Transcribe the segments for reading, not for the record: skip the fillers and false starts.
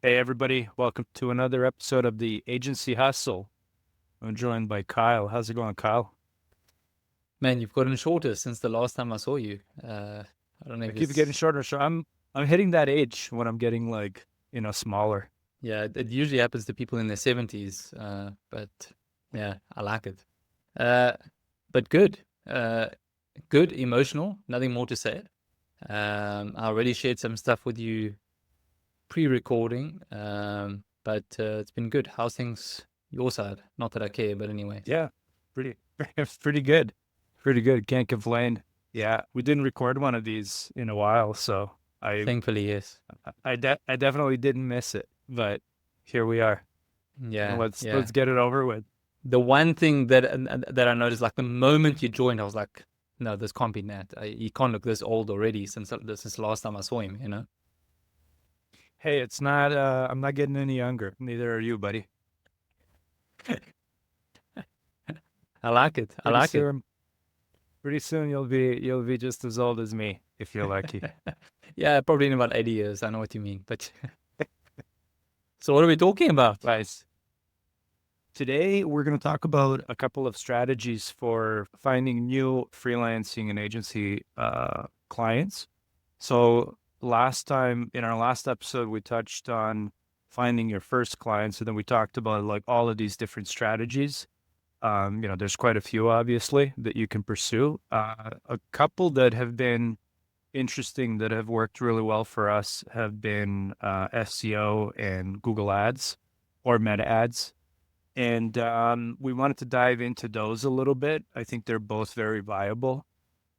Hey, everybody. Welcome to another episode of the Agency Hustle. I'm joined by Kyle. How's it going, Kyle? Man, you've gotten shorter since the last time I saw you. I don't know I if keep getting it's, shorter. So I'm hitting that age when I'm getting like, smaller. yeah, it usually happens to people in their 70s. But yeah, I like it. Uh, but good. Good, emotional, nothing more to say. I already shared some stuff with you pre-recording, but it's been good. How's things your side? Not that I care, but anyway, Yeah, pretty, pretty good. Pretty good. Can't complain. Yeah, we didn't record one of these in a while, so I thankfully, yes. I definitely didn't miss it. But here we are. Yeah, Let's yeah. get it over with. The one thing that I noticed, like the moment you joined, I was like, no, this can't be Nat. He can't look this old already since the last time I saw him. Hey, it's not. I'm not getting any younger. Neither are you, buddy. I like it. I Pretty like it. soon, Pretty soon you'll be just as old as me if you're lucky. Yeah, probably in about 80 years. I know what you mean. But so what are we talking about? Nice. Today we're going to talk about a couple of strategies for finding new freelancing and agency clients. So last time in our last episode we touched on finding your first clients, and then we talked about like all of these different strategies. There's quite a few obviously that you can pursue. A couple that have been interesting that have worked really well for us have been SEO and Google Ads or Meta Ads. And we wanted to dive into those a little bit. I think they're both very viable.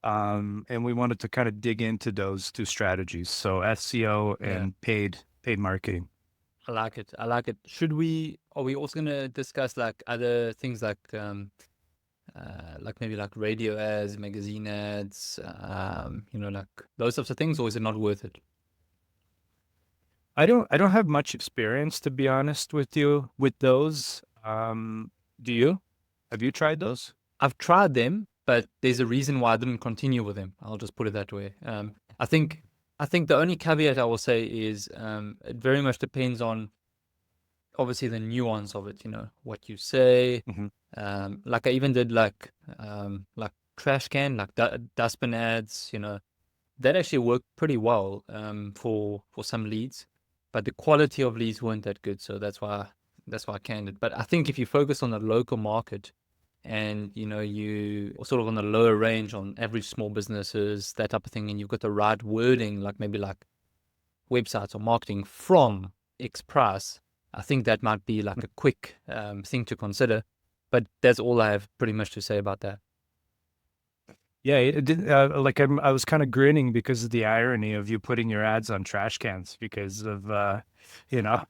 And we wanted to kind of dig into those two strategies. So SEO Yeah, and paid marketing. I like it. I like it. Are we also gonna discuss like other things like maybe like radio ads, magazine ads, like those types of things, or is it not worth it? I don't have much experience to be honest with you with those. Do you? Have you tried those? I've tried them, but there's a reason why I didn't continue with them. I'll just put it that way. I think the only caveat I will say is it very much depends on obviously the nuance of it. What you say. Hmm. Like I even did like trash can, like dustbin ads. That actually worked pretty well for some leads, but the quality of leads weren't that good. So that's why I canned it. But I think if you focus on the local market and you are sort of on the lower range on average small businesses, that type of thing, and you've got the right wording, like maybe like websites or marketing from X price, I think that might be like a quick thing to consider. But that's all I have pretty much to say about that. Yeah, it did, like I was kind of grinning because of the irony of you putting your ads on trash cans because of you know.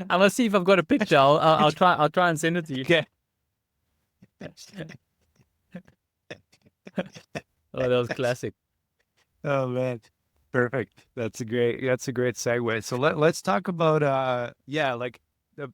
I must see if I've got a picture. I'll try. I'll try and send it to you. Okay. Oh, that was classic. Oh man. Perfect. That's a great segue. So let's talk about yeah, like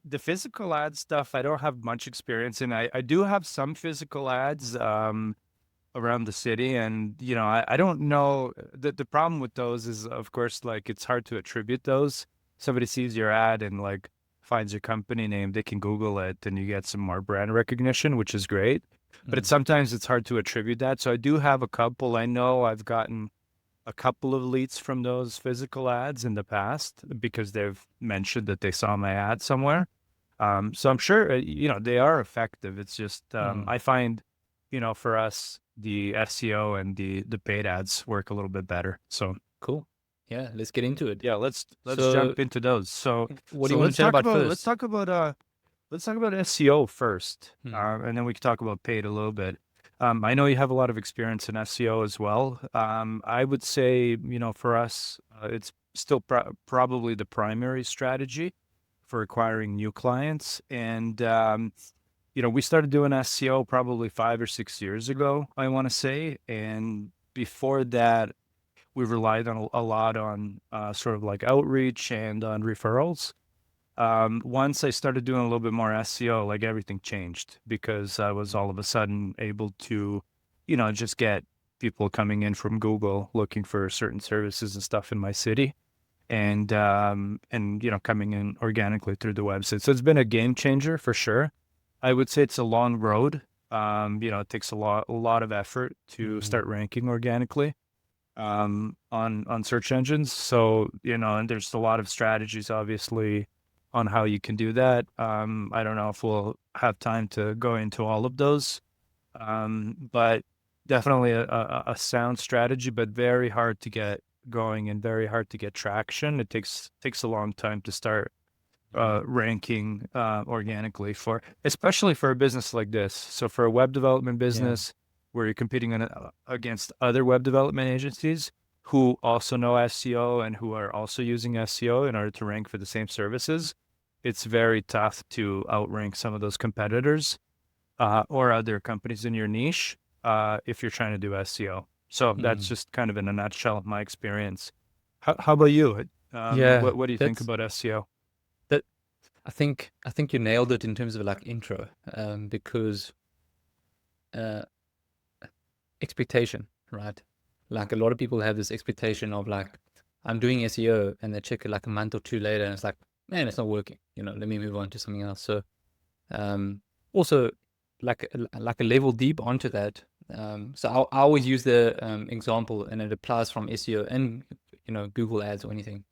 the physical ad stuff I don't have much experience in. I do have some physical ads around the city, and I don't know the problem with those is of course like it's hard to attribute those. Somebody sees your ad and like finds your company name, they can Google it and you get some more brand recognition, which is great. But Mm. sometimes it's hard to attribute that. So I do have a couple. I know I've gotten a couple of leads from those physical ads in the past because they've mentioned that they saw my ad somewhere. So I'm sure, they are effective. It's just, Mm. I find, for us, the SEO and the paid ads work a little bit better. So Cool. Yeah, let's get into it. yeah, let's So, jump into those. So, what do so you want to let's chat talk about about, let's first? talk about, uh, let's talk about SEO first, Hmm. and then we can talk about paid a little bit. I know you have a lot of experience in SEO as well. I would say, for us, it's still probably the primary strategy for acquiring new clients. And, we started doing SEO probably 5 or 6 years ago, I want to say. And before that, we relied on a lot on sort of like outreach and on referrals. Once I started doing a little bit more SEO, like everything changed because I was all of a sudden able to, just get people coming in from Google looking for certain services and stuff in my city. and coming in organically through the website. So it's been a game changer for sure. I would say it's a long road. It takes a lot of effort to Mm. start ranking organically on search engines. So, and there's a lot of strategies, obviously, on how you can do that. I don't know if we'll have time to go into all of those, but definitely a sound strategy, but very hard to get going and very hard to get traction. It takes a long time to start Mm. ranking organically especially for a business like this. So for a web development Yeah. business where you're competing against other web development agencies who also know SEO and who are also using SEO in order to rank for the same services, it's very tough to outrank some of those competitors or other companies in your niche if you're trying to do SEO. So that's Mm. just kind of in a nutshell my experience. How about you? Yeah, What do you think that's about SEO? that. I think you nailed it in terms of like intro, because uh, expectation, right? Like a lot of people have this expectation of like, I'm doing SEO, and they check it like a month or two later, and it's like, man, it's not working. Let me move on to something else. So, um, also like a level deep onto that. So I always use the example, and it applies from SEO and Google Ads or anything.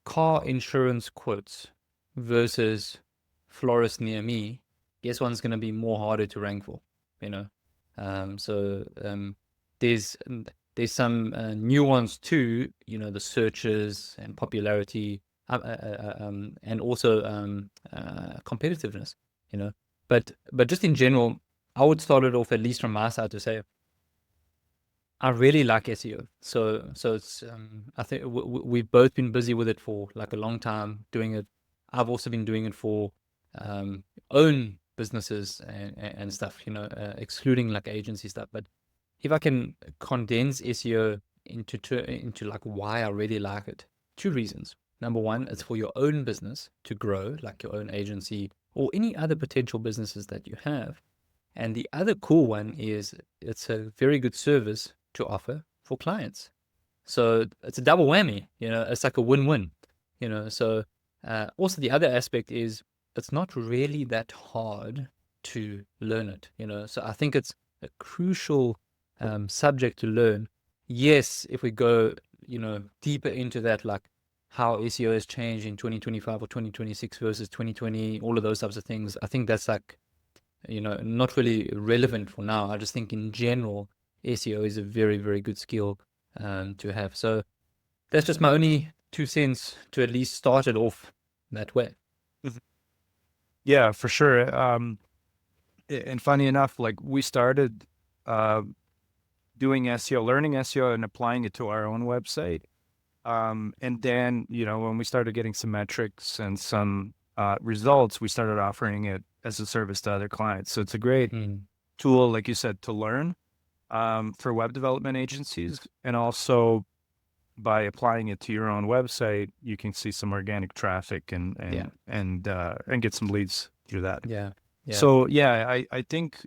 Car insurance quotes versus florist near me. Guess one's going to be more harder to rank for, you know. So there's there's some nuance to the searches and popularity, and also competitiveness, you know. But just in general, I would start it off, at least from my side, to say I really like SEO. So it's I think we've both been busy with it for like a long time doing it. I've also been doing it for own businesses and stuff, excluding like agency stuff. But if I can condense SEO into like why I really like it, two reasons. Number one, it's for your own business to grow, like your own agency or any other potential businesses that you have. And the other cool one is it's a very good service to offer for clients. So it's a double whammy, it's like a win-win. So also the other aspect is it's not really that hard to learn it. So I think it's a crucial subject to learn. Yes, if we go, deeper into that, like how SEO has changed in 2025 or 2026 versus 2020, all of those types of things, I think that's like not really relevant for now. I just think in general, SEO is a very, very good skill to have. So that's just my only 2 cents to at least start it off that way. Mhm. Yeah, for sure. And funny enough, like we started uh, doing SEO, learning SEO and applying it to our own website. And then, when we started getting some metrics and some results, we started offering it as a service to other clients. So it's a great Mm. tool, like you said, to learn for web development agencies. And also by applying it to your own website, you can see some organic traffic and Yeah, and get some leads through that. yeah, yeah. So yeah, I think,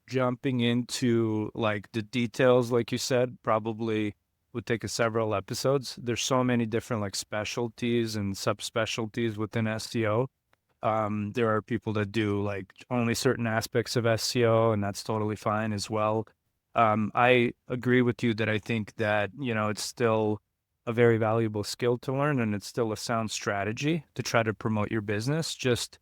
jumping into like the details, like you said, probably would take us several episodes. There's so many different like specialties and subspecialties within SEO. There are people that do like only certain aspects of SEO, and that's totally fine as well. I agree with you that I think that, it's still a very valuable skill to learn, and it's still a sound strategy to try to promote your business. Just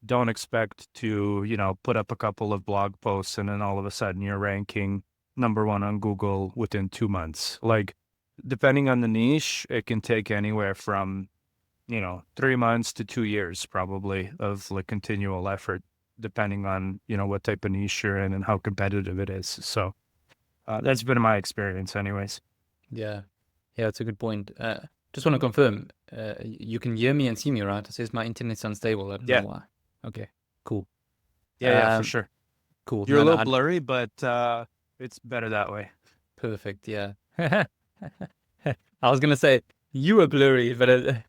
don't expect to, put up a couple of blog posts and then all of a sudden you're ranking number one on Google within 2 months. Like, depending on the niche, it can take anywhere from 3 months to 2 years probably of like continual effort, depending on, what type of niche you're in and how competitive it is. So that's been my experience anyways. Yeah, yeah, it's a good point. Just want to confirm, you can hear me and see me, right? It says my internet's unstable. I don't know Yeah. why. Okay, cool. Yeah, for Um, sure. cool. You're a No, no, little blurry, but it's better that way. perfect. Yeah. I was gonna say you were blurry, but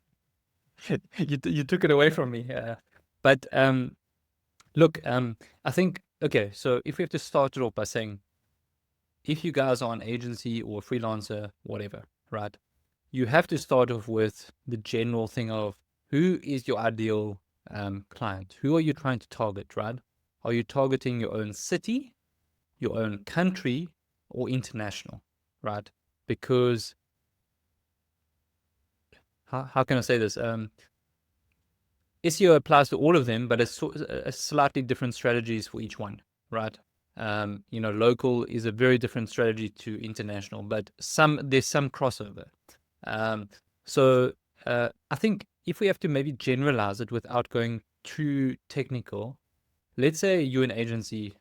you took it away from me. But look, I think okay. So if we have to start it off by saying, if you guys are an agency or a freelancer, whatever, right? you have to start off with the general thing of who is your ideal client? Who are you trying to target, right? Are you targeting your own city, your own country, or international, right? Because how can I say this? SEO applies to all of them, but it's slightly different strategies for each one, right? Local is a very different strategy to international, but there's some crossover. Um, so I think if we have to maybe generalize it without going too technical, let's say you're an agency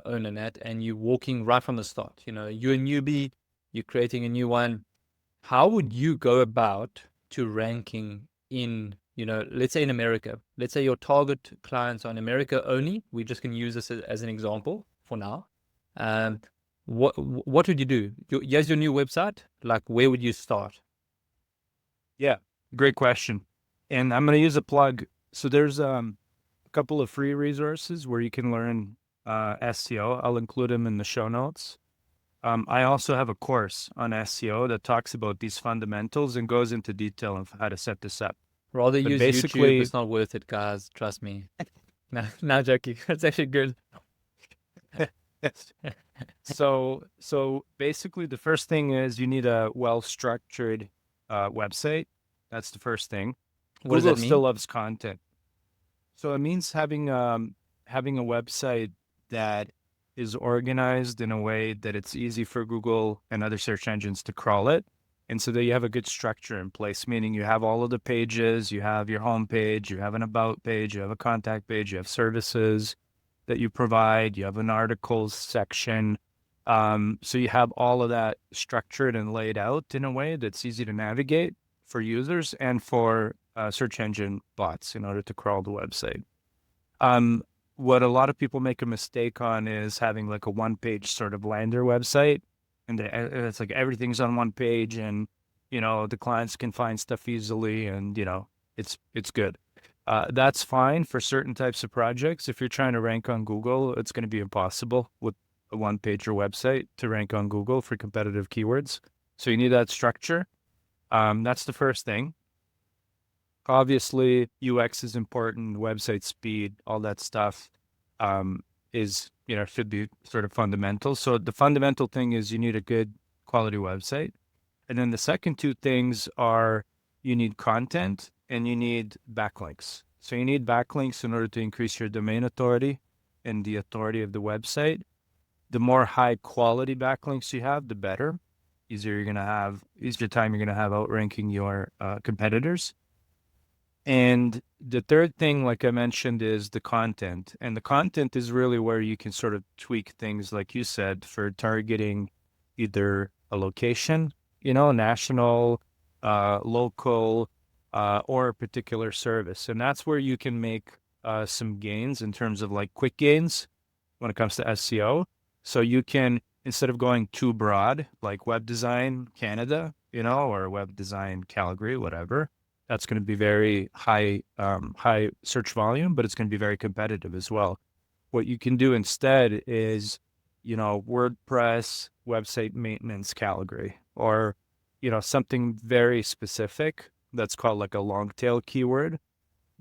owner, Nat, and you're walking right from the start. You're a newbie, you're creating a new one. How would you go about to ranking in, let's say in America? Let's say your target clients are in America only. We just can use this as an example for now. Um, what would you do? Here's your new website. Like, where would you start? Yeah, great question. And I'm going to use a plug. So there's a couple of free resources where you can learn SEO. I'll include them in the show notes. I also have a course on SEO that talks about these fundamentals and goes into detail of how to set this up. Rather But use YouTube. basically, It's not worth it, guys. Trust me. No, joking. It's actually good. so basically, the first thing is you need a well-structured website. That's the first thing. What does Google that still mean? loves content. So it means having a website that is organized in a way that it's easy for Google and other search engines to crawl it. And so that you have a good structure in place, meaning you have all of the pages, you have your home page, you have an about page, you have a contact page, you have services that you provide, you have an articles section. So you have all of that structured and laid out in a way that's easy to navigate for users and for search engine bots in order to crawl the website. Um, what a lot of people make a mistake on is having like a one-page sort of lander website, and it's like everything's on one page, and the clients can find stuff easily, and it's good. That's fine for certain types of projects. If you're trying to rank on Google, it's going to be impossible with a one-pager website to rank on Google for competitive keywords. So you need that structure. That's the first thing. Obviously, UX is important, website speed, all that stuff is, should be sort of fundamental. So the fundamental thing is you need a good quality website. And then the second two things are you need content and you need backlinks. So you need backlinks in order to increase your domain authority and the authority of the website. The more high quality backlinks you have, the better. Easier time you're going to have outranking your competitors. And the third thing, like I mentioned, is the content. And the content is really where you can sort of tweak things, like you said, for targeting either a location, national, local, or a particular service. And that's where you can make some gains in terms of like quick gains when it comes to SEO. So you can, instead of going too broad, like web design Canada, or web design Calgary, whatever, that's going to be very high search volume, but it's going to be very competitive as well. What you can do instead is, WordPress website maintenance Calgary, or, something very specific that's called like a long tail keyword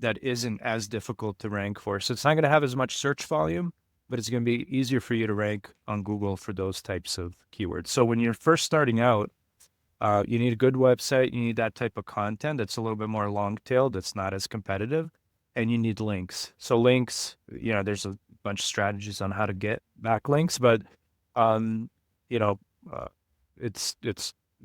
that isn't as difficult to rank for. So it's not going to have as much search volume, but it's going to be easier for you to rank on Google for those types of keywords. So when you're first starting out, you need a good website. You need that type of content that's a little bit more long tail, that's not as competitive, and you need links. So links, there's a bunch of strategies on how to get backlinks, but um, you know, uh, it's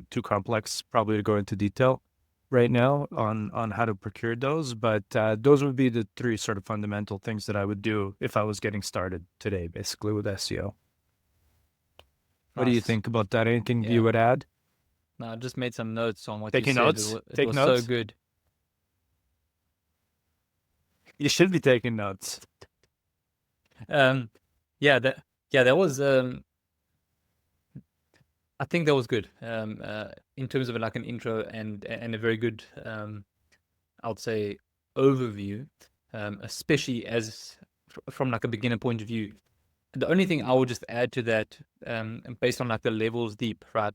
too complex probably to go into detail right now on how to procure those. But those would be the three sort of fundamental things that I would do if I was getting started today, basically with SEO. What do you Nice. think about that? Anything you Yeah. would add? No, I just made some notes on what you Taking said. notes? It Take was so notes? good. You should be taking notes. Um, yeah, that was I think that was good. In terms of like an intro and a very good I would say overview, especially as from like a beginner point of view. The only thing I would just add to that, based on like the levels deep, right?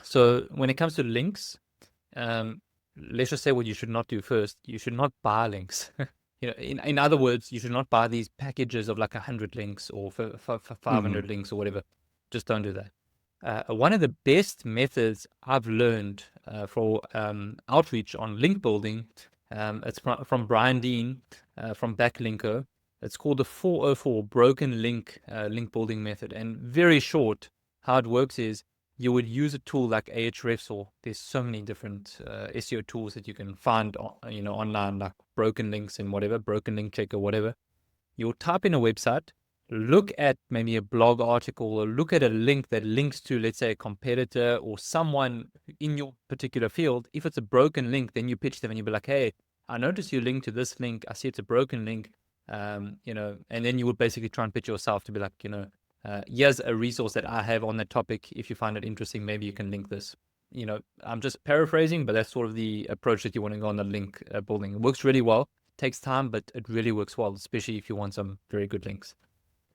So when it comes to links, let's just say what you should not do first. You should not buy links. In other words, you should not buy these packages of like 100 links or for 500 Mhm. links or whatever. Just don't do that. One of the best methods I've learned for outreach on link building, it's from Brian Dean from Backlinko. It's called the 404 broken link building method. And very short, how it works is you would use a tool like Ahrefs, or there's so many different SEO tools that you can find online, like broken links and whatever, broken link check or whatever. You'll type in a website, look at maybe a blog article, or look at a link that links to, let's say, a competitor or someone in your particular field. If it's a broken link, then you pitch them and you be like, hey, I noticed you linked to this link. I see it's a broken link. And then you would basically try and pitch yourself to be like, here's a resource that I have on that topic. If you find it interesting, maybe you can link this. I'm just paraphrasing, but that's sort of the approach that you want to go on the link building. It works really well. Takes time, but it really works well, especially if you want some very good links.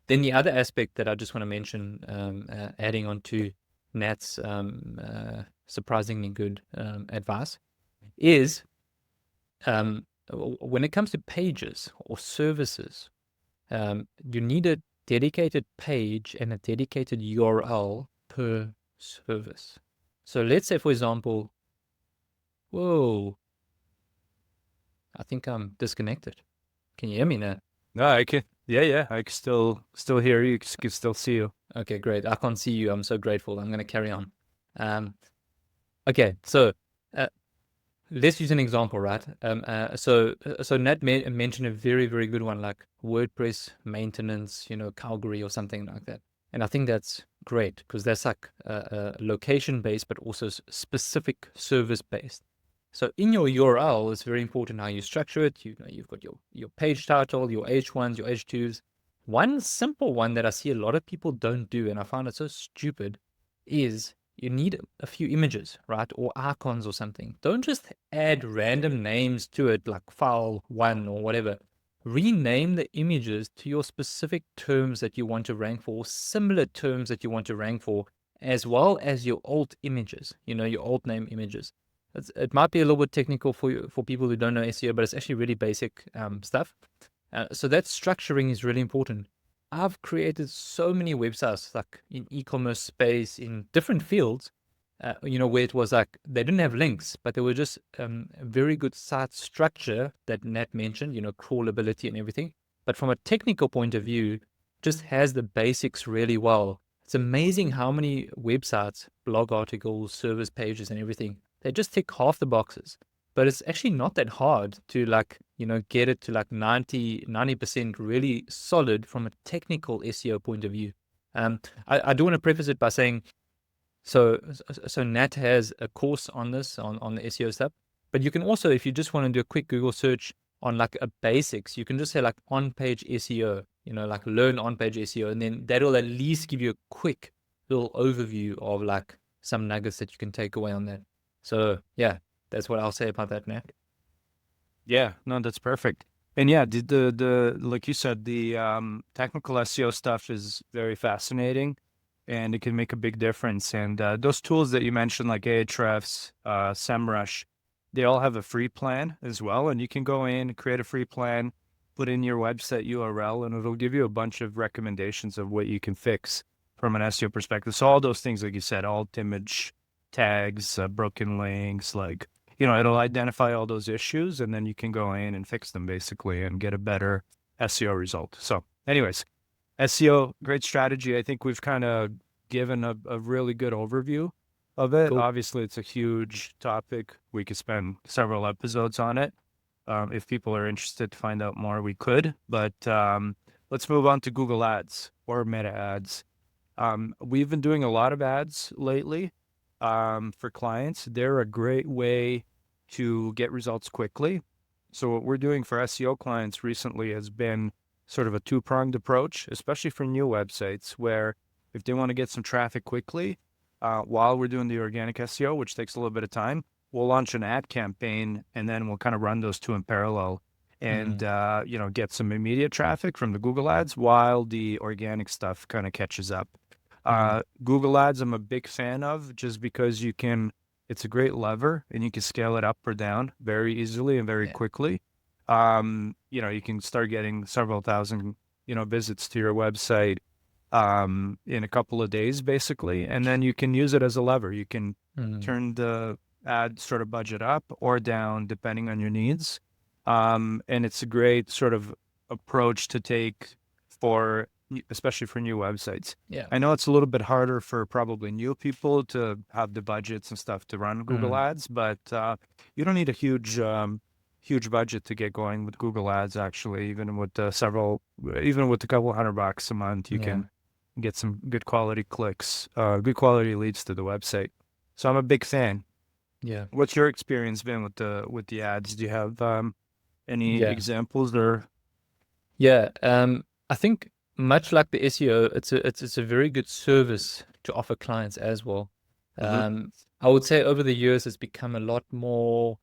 Then the other aspect that I just want to mention, adding on to Nat's surprisingly good advice, is when it comes to pages or services, you need a dedicated page and a dedicated URL per service. So let's say, for example, whoa, I think I'm disconnected. Can you hear me now? No, I can. Yeah. I can still hear you. Can still see you. Okay, great. I can't see you. I'm so grateful. I'm going to carry on. Okay, so uh, let's use an example, right? So Nat mentioned a very, very good one, like WordPress maintenance, Calgary or something like that. And I think that's great because that's like location based, but also specific service based. So in your URL, it's very important how you structure it. You've got your page title, your H1s, your H2s. One simple one that I see a lot of people don't do, and I find it so stupid, is you need a few images, right? Or icons or something. Don't just add random names to it, like file one or whatever. Rename the images to your specific terms that you want to rank for, similar terms that you want to rank for, as well as your alt images, your alt name images. It might be a little bit technical for people who don't know SEO, but it's actually really basic stuff. So that structuring is really important. I've created so many websites, like in e-commerce space, in different fields, where it was like they didn't have links, but they were just a very good site structure that Nat mentioned, crawlability and everything. But from a technical point of view, just has the basics really well. It's amazing how many websites, blog articles, service pages, and everything, they just tick half the boxes. But it's actually not that hard to get it to like 90% really solid from a technical SEO point of view. I do want to preface it by saying, so Nat has a course on this, on the SEO stuff, but you can also, if you just want to do a quick Google search on like a basics, you can just say like on-page SEO, like learn on-page SEO, and then that'll at least give you a quick little overview of like some nuggets that you can take away on that. So yeah, that's what I'll say about that, Nat. Yeah, no, that's perfect. And yeah, the like you said, the technical SEO stuff is very fascinating, and it can make a big difference. And those tools that you mentioned, like Ahrefs, SEMrush, they all have a free plan as well. And you can go in, create a free plan, put in your website URL, and it'll give you a bunch of recommendations of what you can fix from an SEO perspective. So all those things, like you said, alt image tags, broken links, like it'll identify all those issues, and then you can go in and fix them basically and get a better SEO result. So anyways, SEO, great strategy. I think we've kind of given a really good overview of it. Cool. Obviously, it's a huge topic. We could spend several episodes on it. If people are interested to find out more, we could. But let's move on to Google Ads or Meta Ads. We've been doing a lot of ads lately for clients. They're a great way to get results quickly. So what we're doing for SEO clients recently has been sort of a two-pronged approach, especially for new websites, where if they want to get some traffic quickly, while we're doing the organic SEO, which takes a little bit of time, we'll launch an ad campaign, and then we'll kind of run those two in parallel and, Mm. get some immediate traffic from the Google ads while the organic stuff kind of catches up. Mm. Google Ads, I'm a big fan of just because it's a great lever and you can scale it up or down very easily and very Yeah. quickly. You can start getting several thousand, visits to your website, in a couple of days, basically. And then you can use it as a lever. You can Mm. turn the ad sort of budget up or down depending on your needs. And it's a great sort of approach to take for, especially for new websites. Yeah. I know it's a little bit harder for probably new people to have the budgets and stuff to run Google Mm. Ads, but you don't need a huge budget to get going with Google Ads. Actually, even with a couple $100 a month, you Yeah. can get some good quality clicks, good quality leads to the website. So I'm a big fan. Yeah. What's your experience been with the ads? Do you have any Yeah. examples or? Yeah. I think much like the SEO, it's a very good service to offer clients as well. Mhm. Um, I would say over the years it's become a lot more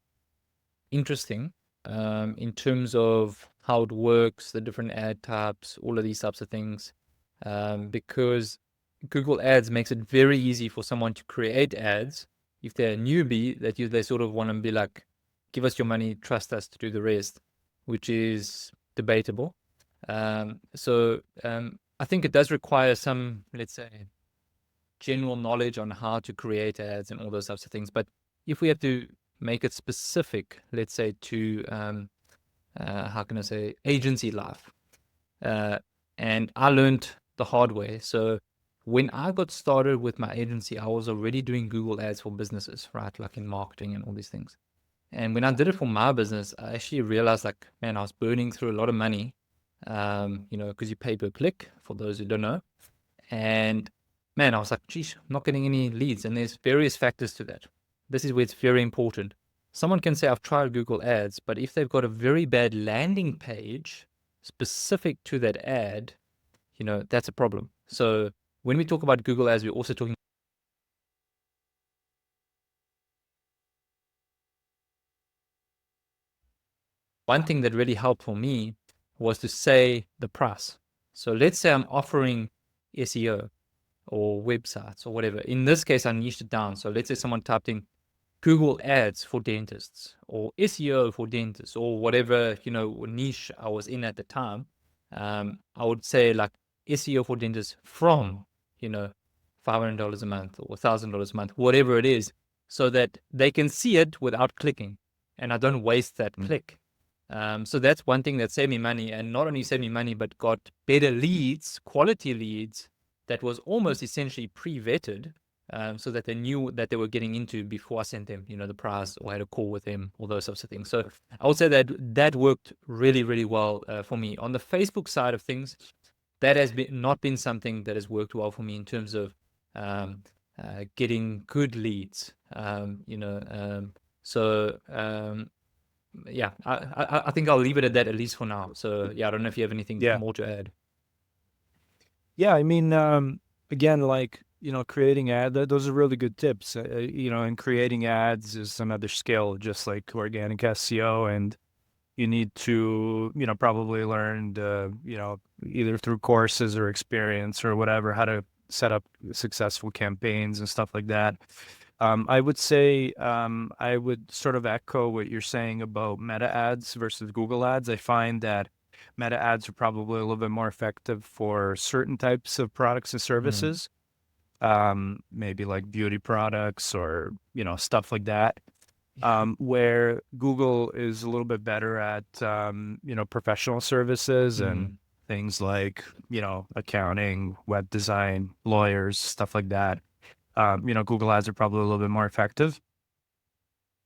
interesting in terms of how it works, the different ad types, all of these types of things. Because Google Ads makes it very easy for someone to create ads if they're a newbie they sort of want to be like, give us your money, trust us to do the rest, which is debatable. I think it does require some, let's say, general knowledge on how to create ads and all those types of things. But if we have to make it specific, let's say to how can I say, agency life, uh, and I learned the hard way. So when I got started with my agency, I was already doing Google Ads for businesses, right? Like in marketing and all these things. And when I did it for my business, I actually realized like, man, I was burning through a lot of money, because you pay per click for those who don't know. And man, I was like, geez, I'm not getting any leads. And there's various factors to that. This is where it's very important. Someone can say, I've tried Google Ads, but if they've got a very bad landing page specific to that ad, that's a problem. So when we talk about Google Ads, we're also talking. One thing that really helped for me was to say the price. So let's say I'm offering SEO or websites or whatever. In this case, I niched it down. So let's say someone typed in Google Ads for dentists or SEO for dentists or whatever, niche I was in at the time. I would say like SEO for dentists from, $500 a month or $1,000 a month, whatever it is, so that they can see it without clicking and I don't waste that Mm. click. So that's one thing that saved me money, and not only saved me money, but got better leads, quality leads that was almost essentially pre-vetted, so that they knew that they were getting into before I sent them, the price or had a call with them, all those sorts of things. So I would say that worked really, really well for me. On the Facebook side of things, that has not been something that has worked well for me in terms of um, getting good leads. So yeah, I think I'll leave it at that at least for now. So yeah, I don't know if you have anything Yeah. more to add. Yeah, I mean, again, like, creating those are really good tips. And creating ads is another skill, just like organic SEO. And you need to, probably learn, either through courses or experience or whatever, how to set up successful campaigns and stuff like that. I would say, I would sort of echo what you're saying about meta ads versus Google ads. I find that meta ads are probably a little bit more effective for certain types of products and Mm, services, maybe like beauty products or, stuff like that. yeah. Where Google is a little bit better at, professional services and Mm, things like, accounting, web design, lawyers, stuff like that. Google ads are probably a little bit more effective.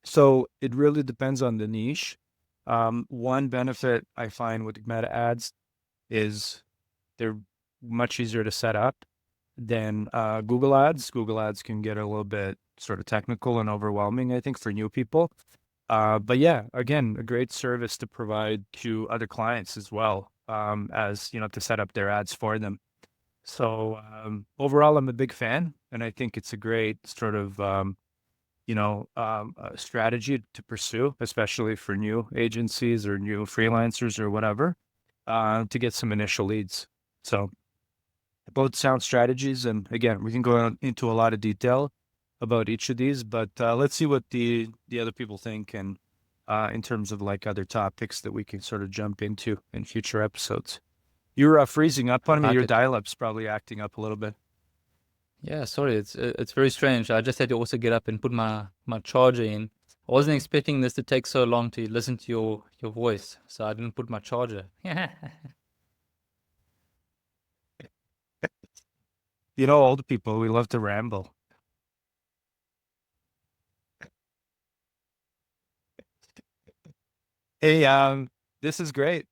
So it really depends on the niche. One benefit I find with meta ads is they're much easier to set up than Google ads. Google ads can get a little bit sort of technical and overwhelming, I think, for new people. But yeah, again, a great service to provide to other clients as well, as to set up their ads for them. So overall, I'm a big fan, and I think it's a great sort of strategy to pursue, especially for new agencies or new freelancers or whatever, to get some initial leads. So both sound strategies. And again, we can go into a lot of detail about each of these, but let's see what the other people think, and in terms of like other topics that we can sort of jump into in future episodes. You're freezing up I on me. like Your it. dial-up's probably acting up a little bit. Yeah, sorry, it's very strange. I just had to also get up and put my charger in. I wasn't expecting this to take so long to listen to your voice, so I didn't put my charger. You know, old people, we love to ramble. Hey, this is great.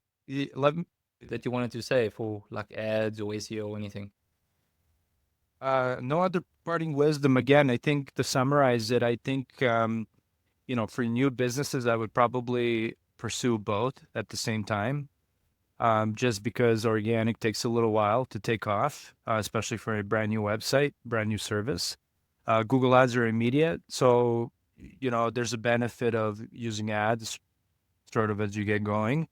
Let me, That you wanted to say for like ads or SEO or anything. no other parting wisdom. Again, I think to summarize it, I think you know, for new businesses, I would probably pursue both at the same time. Just because organic takes a little while to take off, especially for a brand new website, brand new service. Google Ads are immediate, so you know there's a benefit of using ads sort of as you get going,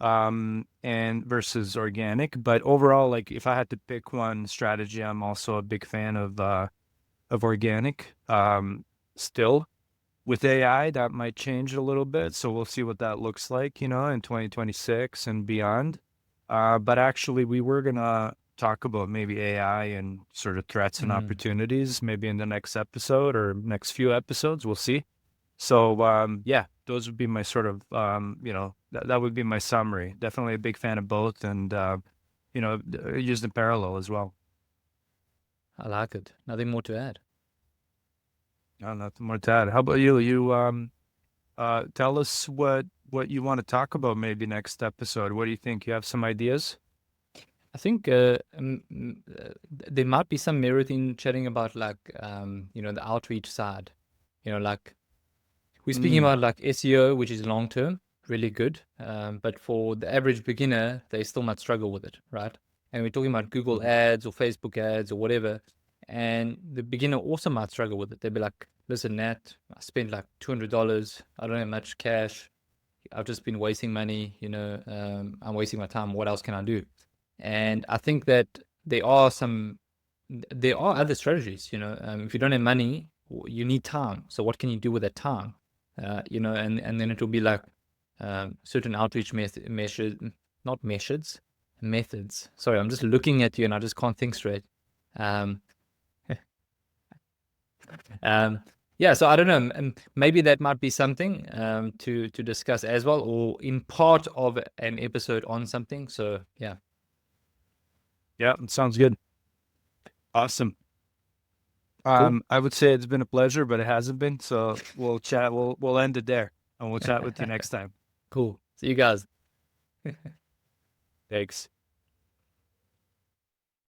and versus organic. But overall, like if I had to pick one strategy, I'm also a big fan of organic. Still, with AI, that might change a little bit. So we'll see what that looks like, you know, in 2026 and beyond. But actually, we were gonna talk about maybe AI and sort of threats and Mm, opportunities maybe in the next episode or next few episodes. We'll see. So yeah, those would be my sort of you know, that would be my summary. Definitely a big fan of both, and you know, used in parallel as well. I like it. Nothing more to add. Nothing more to add. How about you? You tell us what you want to talk about maybe next episode. What do you think? You have some ideas? I think there might be some merit in chatting about like the outreach side. Like we're speaking Mm, about like SEO, which is long term, really good. But for the average beginner, they still might struggle with it, right? And we're talking about Google mhm. ads or Facebook ads or whatever. And the beginner also might struggle with it. They'll be like, listen, Nat, I spent like $200. I don't have much cash. I've just been wasting money. I'm wasting my time. What else can I do? And I think that there are some, there are other strategies. If you don't have money, you need time. So what can you do with that time? And then it will be like certain outreach measures, not methods. Sorry, I'm just looking at you and I just can't think straight. Um, um, yeah, so I don't know. Maybe that might be something to discuss as well, or in part of an episode on something. So yeah, Yeah, it sounds good. Awesome. cool. I would say it's been a pleasure, but it hasn't been. So we'll chat. We'll end it there, and we'll chat with you next time. Cool. See you guys. Thanks.